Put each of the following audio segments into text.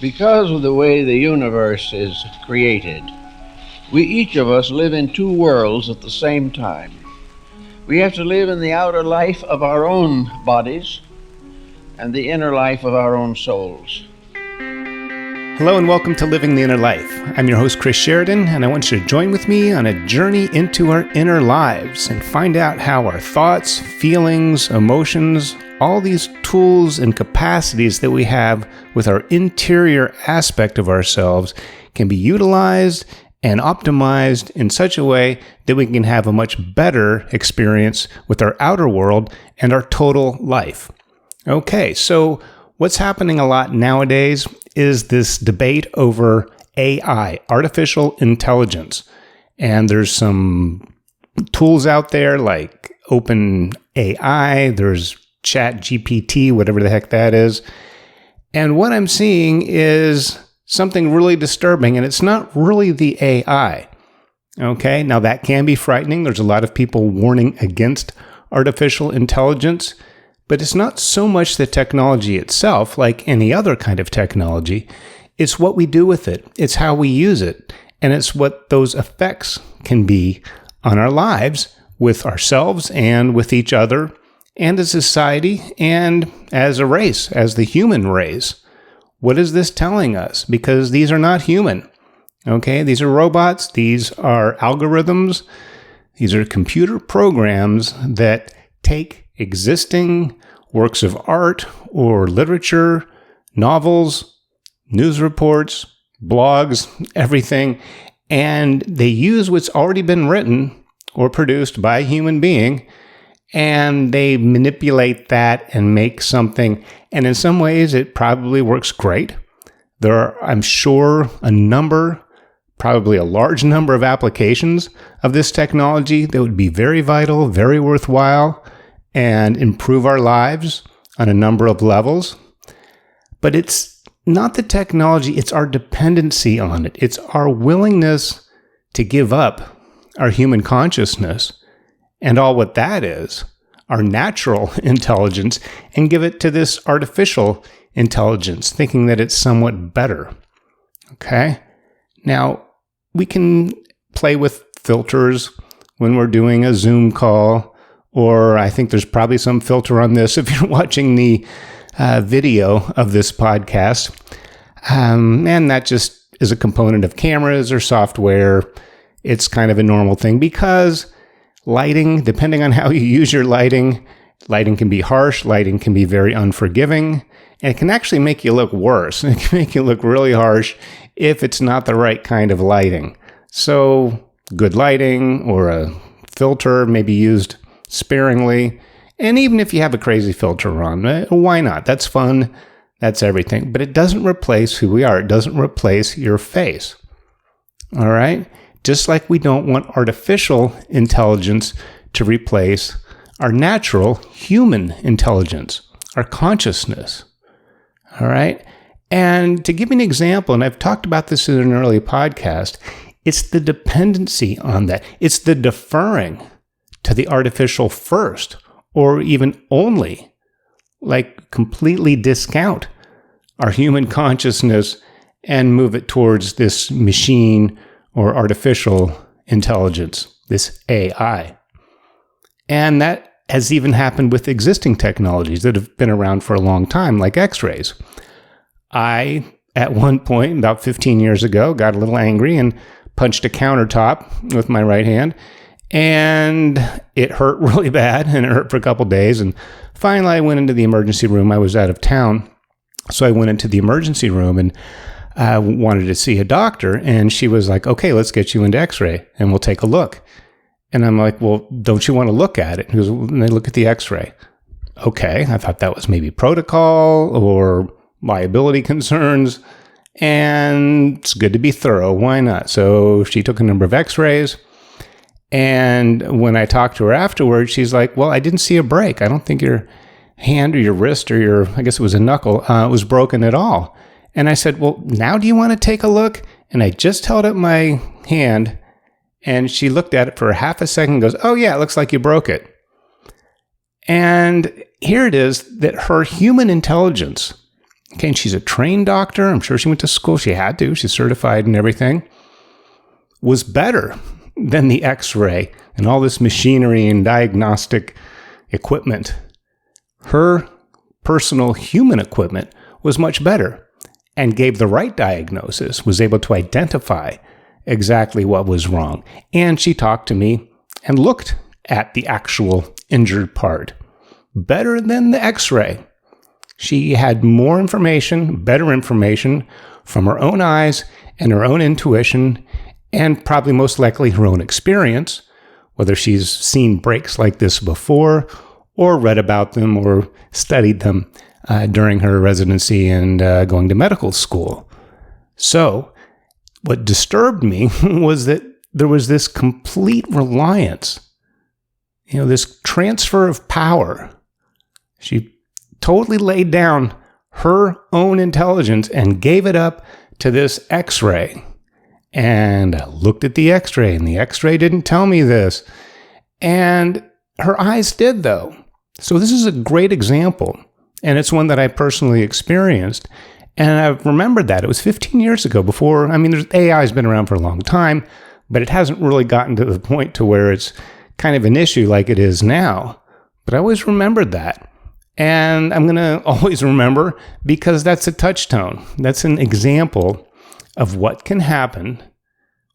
Because of the way the universe is created, we each of us live in two worlds at the same time. We have to live in the outer life of our own bodies and the inner life of our own souls. Hello and welcome to Living the Inner Life. I'm your host, Chris Sheridan, and I want you to join with me on a journey into our inner lives and find out how our thoughts, feelings, emotions, all these tools and capacities that we have with our interior aspect of ourselves can be utilized and optimized in such a way that we can have a much better experience with our outer world and our total life. Okay, so what's happening a lot nowadays is this debate over AI, artificial intelligence. And there's some tools out there like OpenAI, there's ChatGPT, whatever the heck that is. And what I'm seeing is something really disturbing, and it's not really the AI. Okay, now that can be frightening. There's a lot of people warning against artificial intelligence, but it's not so much the technology itself, like any other kind of technology. It's what we do with it. It's how we use it. And it's what those effects can be on our lives with ourselves and with each other and as a society and as a race, as the human race. What is this telling us? Because these are not human. Okay, these are robots. These are algorithms. These are computer programs that take existing works of art or literature, novels, news reports, blogs, everything, and they use what's already been written or produced by a human being, and they manipulate that and make something. And in some ways, it probably works great. There are, I'm sure, probably a large number of applications of this technology that would be very vital, very worthwhile, and improve our lives on a number of levels. But it's not the technology, it's our dependency on it. It's our willingness to give up our human consciousness and all what that is, our natural intelligence, and give it to this artificial intelligence, thinking that it's somewhat better. Okay? Now, we can play with filters when we're doing a Zoom call, or I think there's probably some filter on this if you're watching the video of this podcast. And that just is a component of cameras or software. It's kind of a normal thing because lighting, depending on how you use your lighting can be harsh, lighting can be very unforgiving, and it can actually make you look worse. It can make you look really harsh if it's not the right kind of lighting. So good lighting or a filter may be used sparingly. And even if you have a crazy filter on, why not? That's fun. That's everything. But it doesn't replace who we are. It doesn't replace your face. All right? Just like we don't want artificial intelligence to replace our natural human intelligence, our consciousness. All right? And to give you an example, and I've talked about this in an early podcast, it's the dependency on that. It's the deferring to the artificial first, or even only, like completely discount our human consciousness and move it towards this machine or artificial intelligence, this AI. And that has even happened with existing technologies that have been around for a long time, like X-rays. I, at one point, about 15 years ago, got a little angry and punched a countertop with my right hand, and it hurt really bad, and it hurt for a couple days, and finally I went into the emergency room. I was out of town, so I went into the emergency room and wanted to see a doctor, and she was like, okay, let's get you into X-ray, and we'll take a look. And I'm like, well, don't you want to look at it? And he goes, well, look at the X-ray. Okay, I thought that was maybe protocol or liability concerns, and it's good to be thorough. Why not? So she took a number of X-rays, and when I talked to her afterwards, she's like, well, I didn't see a break. I don't think your hand or your wrist or I guess it was a knuckle, was broken at all. And I said, well, now do you want to take a look? And I just held up my hand, and she looked at it for half a second and goes, oh yeah, it looks like you broke it. And here it is that her human intelligence Okay, and she's a trained doctor. I'm sure she went to school. She had to. She's certified and everything. Was better than the X-ray and all this machinery and diagnostic equipment. Her personal human equipment was much better and gave the right diagnosis, was able to identify exactly what was wrong. And she talked to me and looked at the actual injured part. Better than the X-ray. She had more information, better information from her own eyes and her own intuition, and probably most likely her own experience, whether she's seen breaks like this before or read about them or studied them during her residency and going to medical school. So what disturbed me was that there was this complete reliance, this transfer of power. She totally laid down her own intelligence and gave it up to this X-ray. And I looked at the X-ray, and the X-ray didn't tell me this. And her eyes did, though. So this is a great example, and it's one that I personally experienced. And I've remembered that. It was 15 years ago before. AI has been around for a long time, but it hasn't really gotten to the point to where it's kind of an issue like it is now. But I always remembered that. And I'm going to always remember because that's a touchstone. That's an example of what can happen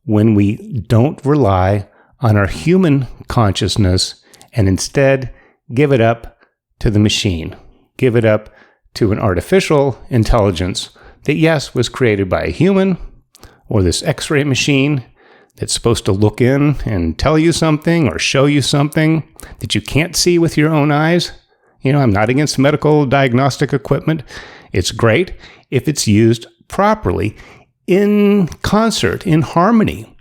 when we don't rely on our human consciousness and instead give it up to the machine. Give it up to an artificial intelligence that, yes, was created by a human or this X-ray machine that's supposed to look in and tell you something or show you something that you can't see with your own eyes. I'm not against medical diagnostic equipment. It's great if it's used properly, in concert, in harmony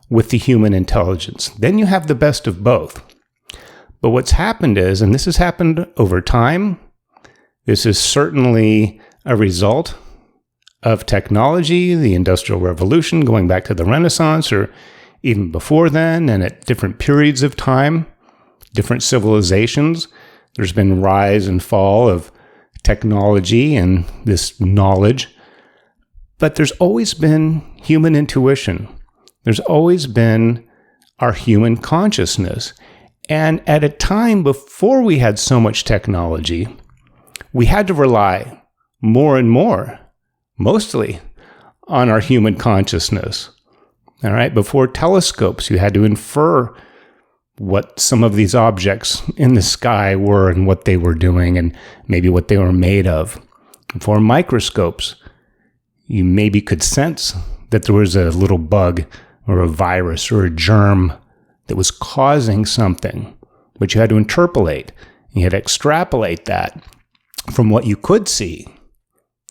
with the human intelligence. Then you have the best of both. But what's happened is, and this has happened over time, this is certainly a result of technology, the Industrial Revolution, going back to the Renaissance, or even before then, and at different periods of time, different civilizations. There's been rise and fall of technology and this knowledge. But there's always been human intuition. There's always been our human consciousness. And at a time before we had so much technology, we had to rely more and more, mostly, on our human consciousness. All right, before telescopes, you had to infer what some of these objects in the sky were and what they were doing and maybe what they were made of. Before microscopes, you maybe could sense that there was a little bug or a virus or a germ that was causing something, but you had to interpolate. You had to extrapolate that from what you could see.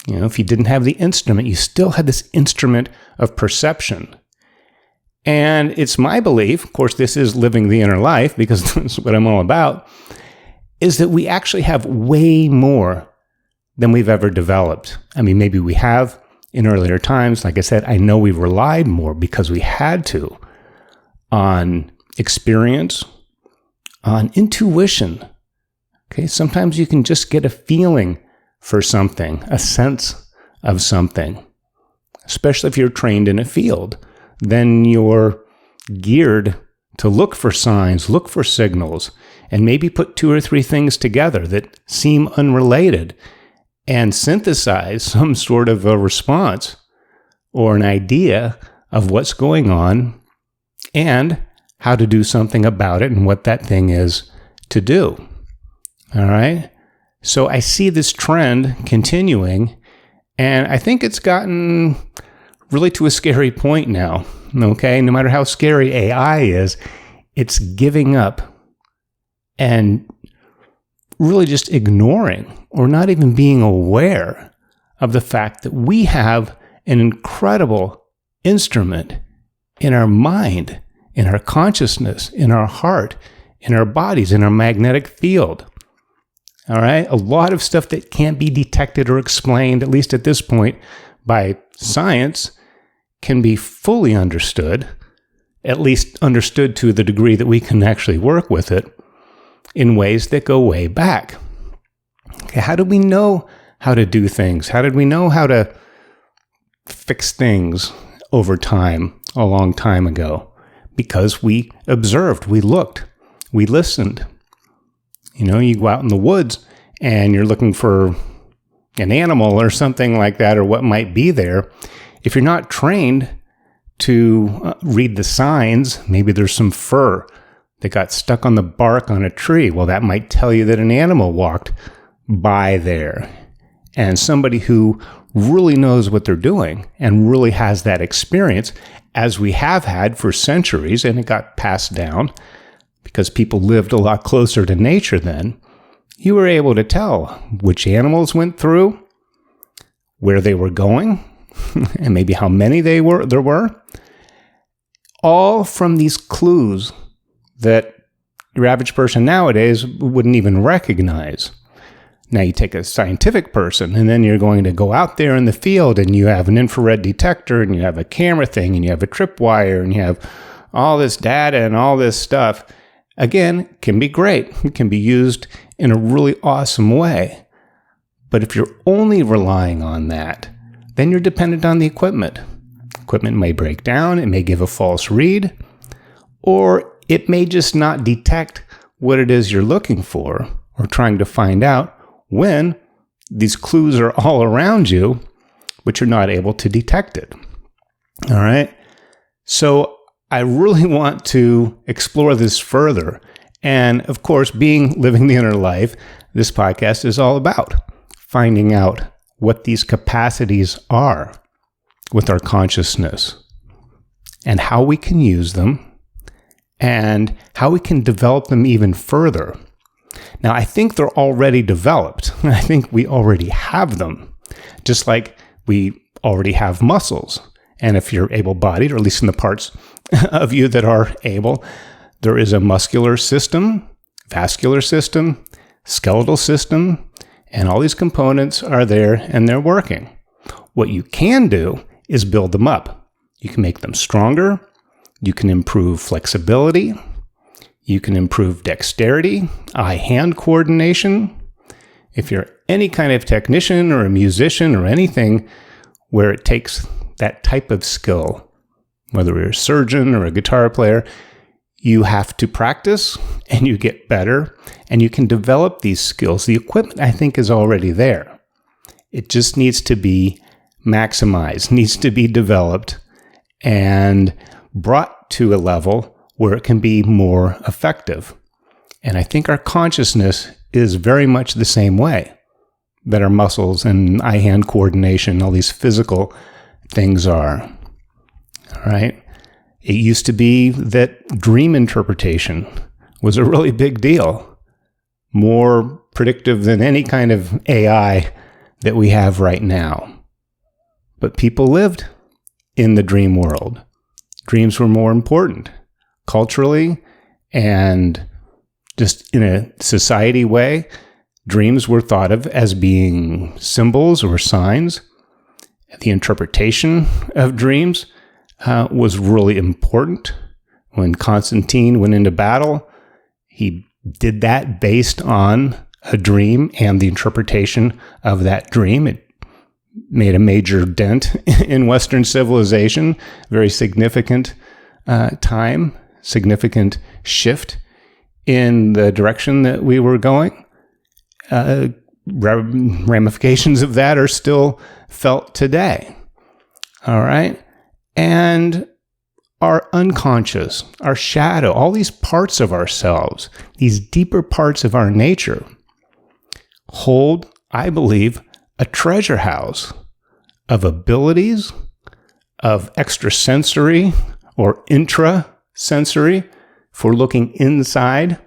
If you didn't have the instrument, you still had this instrument of perception. And it's my belief, of course, this is living the inner life because that's what I'm all about, is that we actually have way more than we've ever developed. Maybe we have in earlier times. Like I said, I know we relied more because we had to on experience, on intuition. Okay, sometimes you can just get a feeling for something, a sense of something, especially if you're trained in a field. Then you're geared to look for signs, look for signals, and maybe put 2 or 3 things together that seem unrelated and synthesize some sort of a response or an idea of what's going on and how to do something about it and what that thing is to do. All right? So I see this trend continuing, and I think it's gotten really to a scary point now, okay? No matter how scary AI is, it's giving up and really just ignoring or not even being aware of the fact that we have an incredible instrument in our mind, in our consciousness, in our heart, in our bodies, in our magnetic field. All right? A lot of stuff that can't be detected or explained, at least at this point, by science, can be fully understood, at least understood to the degree that we can actually work with it in ways that go way back. Okay, how do we know how to do things? How did we know how to fix things over time a long time ago? Because we observed, we looked, we listened. You go out in the woods and you're looking for an animal or something like that, or what might be there. If you're not trained to read the signs, maybe there's some fur that got stuck on the bark on a tree. Well, that might tell you that an animal walked by there. And somebody who really knows what they're doing and really has that experience, as we have had for centuries, and it got passed down because people lived a lot closer to nature then, you were able to tell which animals went through, where they were going, and maybe how many there were, all from these clues that your average person nowadays wouldn't even recognize. Now you take a scientific person, and then you're going to go out there in the field, and you have an infrared detector, and you have a camera thing, and you have a tripwire, and you have all this data and all this stuff. Again, can be great. It can be used in a really awesome way. But if you're only relying on that, then you're dependent on the equipment. Equipment may break down, it may give a false read, or it may just not detect what it is you're looking for or trying to find out when these clues are all around you, but you're not able to detect it. All right? So I really want to explore this further. And of course, living the inner life, this podcast is all about finding out what these capacities are with our consciousness and how we can use them and how we can develop them even further. Now, I think they're already developed. I think we already have them, just like we already have muscles. And if you're able-bodied, or at least in the parts of you that are able, there is a muscular system, vascular system, skeletal system, and all these components are there and they're working. What you can do is build them up. You can make them stronger. You can improve flexibility. You can improve dexterity, eye-hand coordination. If you're any kind of technician or a musician or anything where it takes that type of skill, whether you're a surgeon or a guitar player, you have to practice and you get better and you can develop these skills. The equipment, I think, is already there. It just needs to be maximized, needs to be developed and brought to a level where it can be more effective. And I think our consciousness is very much the same way that our muscles and eye-hand coordination, all these physical things are. All right? It used to be that dream interpretation was a really big deal, more predictive than any kind of AI that we have right now. But people lived in the dream world. Dreams were more important culturally and just in a society way. Dreams were thought of as being symbols or signs. The interpretation of dreams was really important. When Constantine went into battle, he did that based on a dream and the interpretation of that dream. It made a major dent in Western civilization, very significant time, significant shift in the direction that we were going. Ramifications of that are still felt today. All right? And our unconscious, our shadow, all these parts of ourselves, these deeper parts of our nature, hold, I believe, a treasure house of abilities, of extrasensory or intrasensory for looking inside.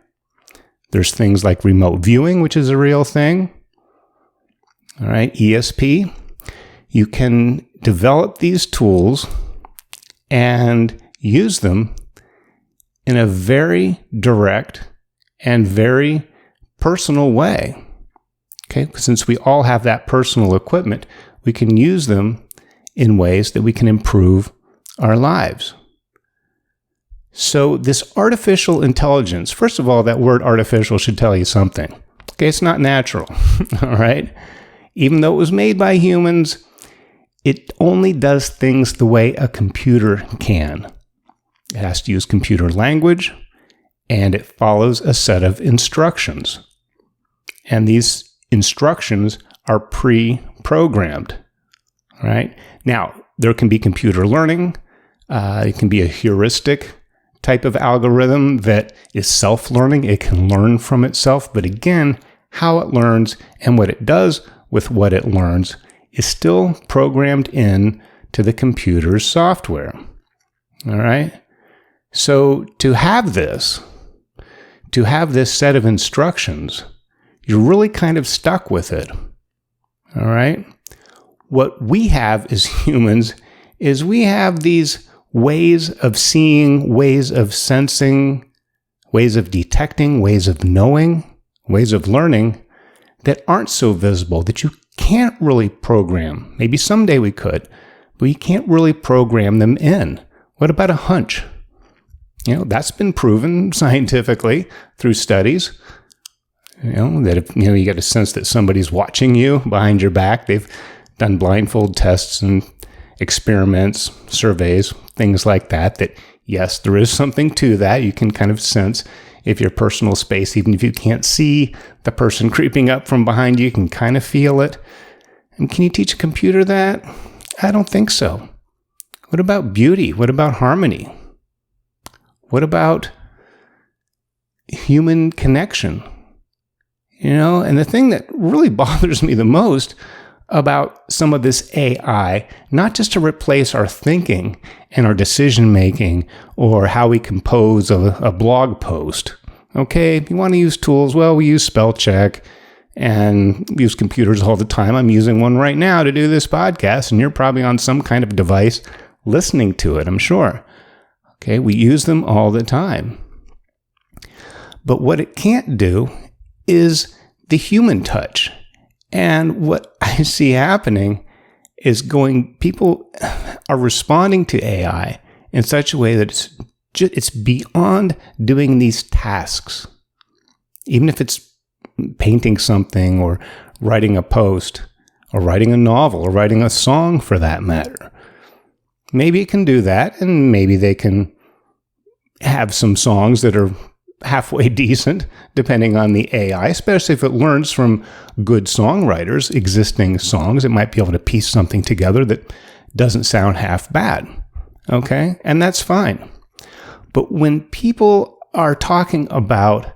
There's things like remote viewing, which is a real thing. All right, ESP. You can develop these tools and use them in a very direct and very personal way. Okay, since we all have that personal equipment, we can use them in ways that we can improve our lives. So this artificial intelligence, first of all, that word artificial should tell you something. Okay, it's not natural, all right? even though it was made by humans, it only does things the way a computer can. It has to use computer language, and it follows a set of instructions. And these instructions are pre-programmed, right? Now, there can be computer learning. It can be a heuristic type of algorithm that is self-learning. It can learn from itself. But again, how it learns and what it does with what it learns is still programmed in to the computer's software. All right? So to have this set of instructions, you're really kind of stuck with it. All right? What we have as humans is we have these ways of seeing, ways of sensing, ways of detecting, ways of knowing, ways of learning that aren't so visible, that you can't really program. Maybe someday we could, but you can't really program them in. What about a hunch? That's been proven scientifically through studies. That if you get a sense that somebody's watching you behind your back, they've done blindfold tests and experiments, surveys, things like that, that yes, there is something to that. You can kind of sense if your personal space, even if you can't see the person creeping up from behind you, can kind of feel it. And can you teach a computer that? I don't think so. What about beauty? What about harmony? What about human connection? And the thing that really bothers me the most about some of this AI, not just to replace our thinking and our decision making or how we compose a blog post. Okay, if you want to use tools, well, we use spell check and use computers all the time. I'm using one right now to do this podcast, and you're probably on some kind of device listening to it, I'm sure. Okay, we use them all the time. But what it can't do is the human touch. And what I see happening is people are responding to AI in such a way that it's beyond doing these tasks. Even if it's painting something or writing a post or writing a novel or writing a song for that matter. Maybe it can do that, and maybe they can have some songs that are halfway decent, depending on the AI, especially if it learns from good songwriters, existing songs. It might be able to piece something together that doesn't sound half bad. Okay? And that's fine. But when people are talking about,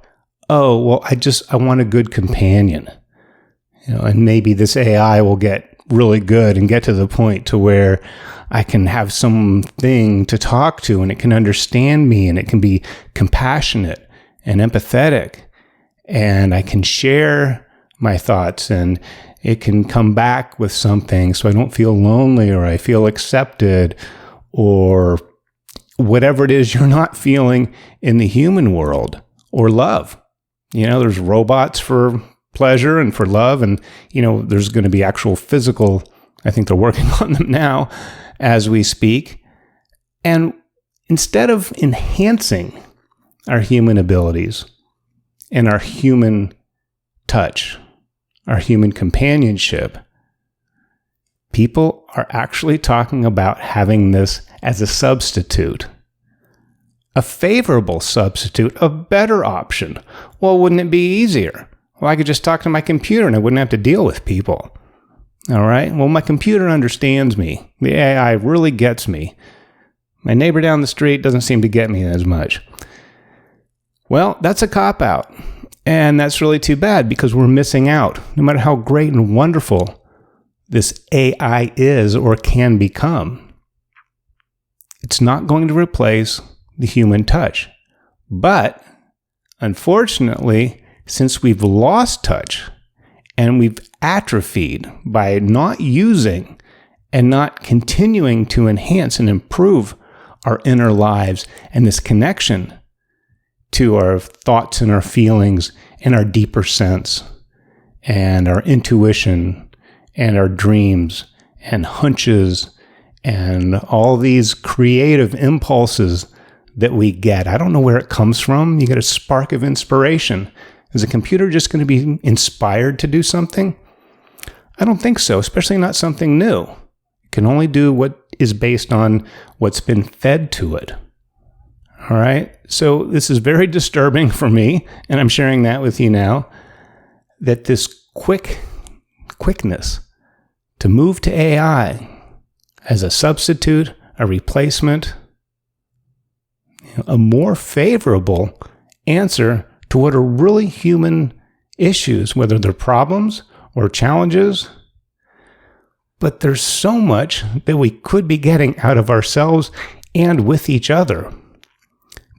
oh, well, I want a good companion, and maybe this AI will get really good and get to the point to where I can have something to talk to and it can understand me and it can be compassionate and empathetic, and I can share my thoughts and it can come back with something so I don't feel lonely or I feel accepted or whatever it is you're not feeling in the human world, or love. There's robots for pleasure and for love, and there's going to be actual physical, I think they're working on them now as we speak. And instead of enhancing our human abilities and our human touch, our human companionship, people are actually talking about having this as a substitute, a favorable substitute, a better option. Well, wouldn't it be easier? Well, I could just talk to my computer and I wouldn't have to deal with people. All right? Well, my computer understands me. The AI really gets me. My neighbor down the street doesn't seem to get me as much. Well, that's a cop-out. And that's really too bad because we're missing out. No matter how great and wonderful this AI is or can become, it's not going to replace the human touch. But, unfortunately, since we've lost touch and we've atrophied by not using and not continuing to enhance and improve our inner lives and this connection to our thoughts and our feelings and our deeper sense and our intuition and our dreams and hunches and all these creative impulses that we get. I don't know where it comes from. You get a spark of inspiration. Is a computer just going to be inspired to do something? I don't think so, especially not something new. It can only do what is based on what's been fed to it. All right? So this is very disturbing for me, and I'm sharing that with you now, that this quickness to move to AI as a substitute, a replacement, a more favorable answer to what are really human issues, whether they're problems or challenges. But there's so much that we could be getting out of ourselves and with each other.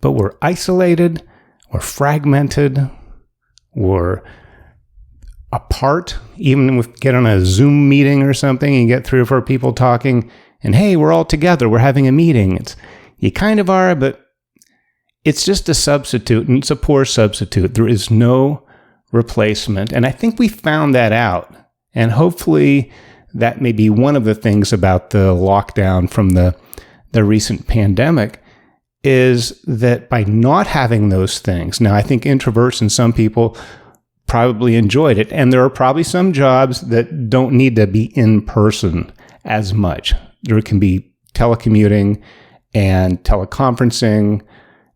But we're isolated, we're fragmented, we're apart. Even if we get on a Zoom meeting or something and you get 3 or 4 people talking, and hey, we're all together, we're having a meeting. You kind of are, but it's just a substitute, and it's a poor substitute. There is no replacement. And I think we found that out. And hopefully that may be one of the things about the lockdown from the recent pandemic, is that by not having those things, now I think introverts and some people probably enjoyed it. And there are probably some jobs that don't need to be in person as much. There can be telecommuting and teleconferencing.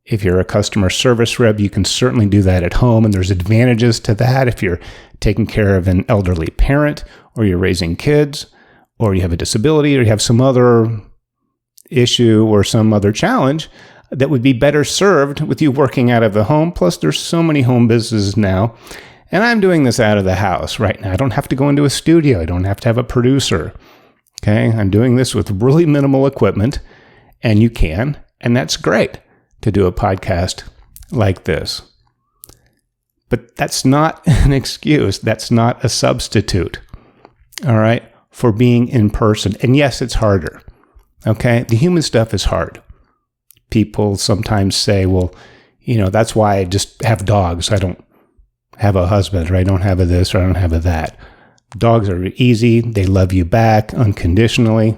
If you're a customer service rep, you can certainly do that at home. And there's advantages to that if you're taking care of an elderly parent, or you're raising kids, or you have a disability, or you have some other issue or some other challenge that would be better served with you working out of the home. Plus, there's so many home businesses now. And I'm doing this out of the house right now. I don't have to go into a studio. I don't have to have a producer. Okay? I'm doing this with really minimal equipment, and you can, and that's great to do a podcast like this. But that's not an excuse. That's not a substitute, all right, for being in person. And yes, it's harder, okay? The human stuff is hard. People sometimes say, well, that's why I just have dogs. I don't have a husband, or I don't have a this, or I don't have a that. Dogs are easy. They love you back unconditionally.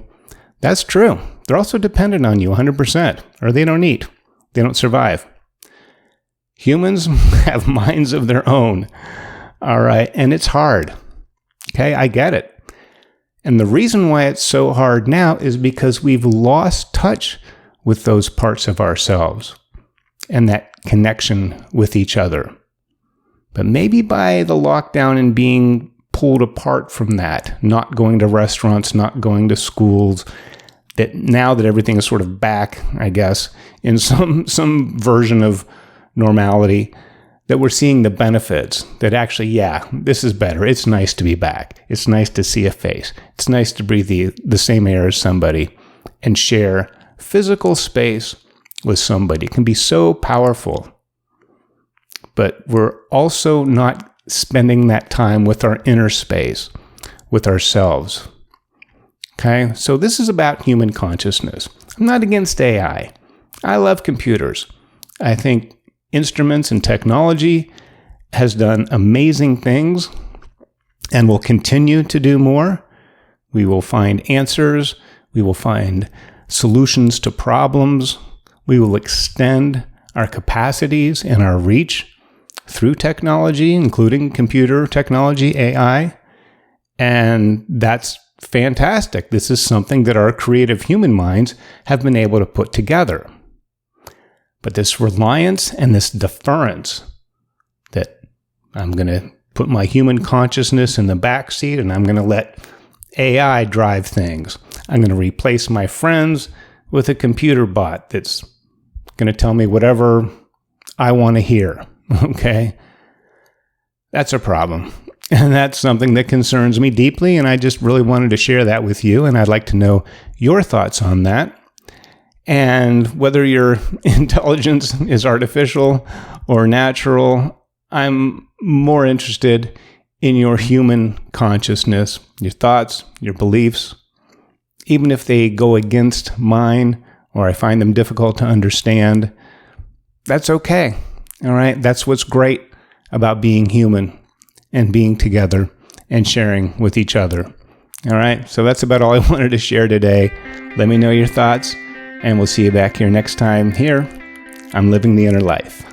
That's true. They're also dependent on you 100%, or they don't eat. They don't survive. Humans have minds of their own, all right? And it's hard, okay? I get it. And the reason why it's so hard now is because we've lost touch with those parts of ourselves and that connection with each other. But maybe by the lockdown and being pulled apart from that, not going to restaurants, not going to schools, that now that everything is sort of back, I guess, in some version of normality, that we're seeing the benefits, that actually, yeah, this is better. It's nice to be back. It's nice to see a face. It's nice to breathe the same air as somebody and share physical space with somebody. It can be so powerful. But we're also not spending that time with our inner space, with ourselves. Okay, so this is about human consciousness. I'm not against AI. I love computers. I think instruments and technology has done amazing things and will continue to do more. We will find answers. We will find solutions to problems. We will extend our capacities and our reach through technology, including computer technology, AI. And that's fantastic. This is something that our creative human minds have been able to put together. But this reliance and this deference that I'm going to put my human consciousness in the back seat and I'm going to let AI drive things. I'm going to replace my friends with a computer bot that's going to tell me whatever I want to hear. Okay? That's a problem. And that's something that concerns me deeply, and I just really wanted to share that with you, and I'd like to know your thoughts on that. And whether your intelligence is artificial or natural, I'm more interested in your human consciousness, your thoughts, your beliefs, even if they go against mine or I find them difficult to understand. That's okay. All right? That's what's great about being human and being together and sharing with each other. All right, so that's about all I wanted to share today. Let me know your thoughts, and we'll see you back here next time here. I'm Living the Inner Life.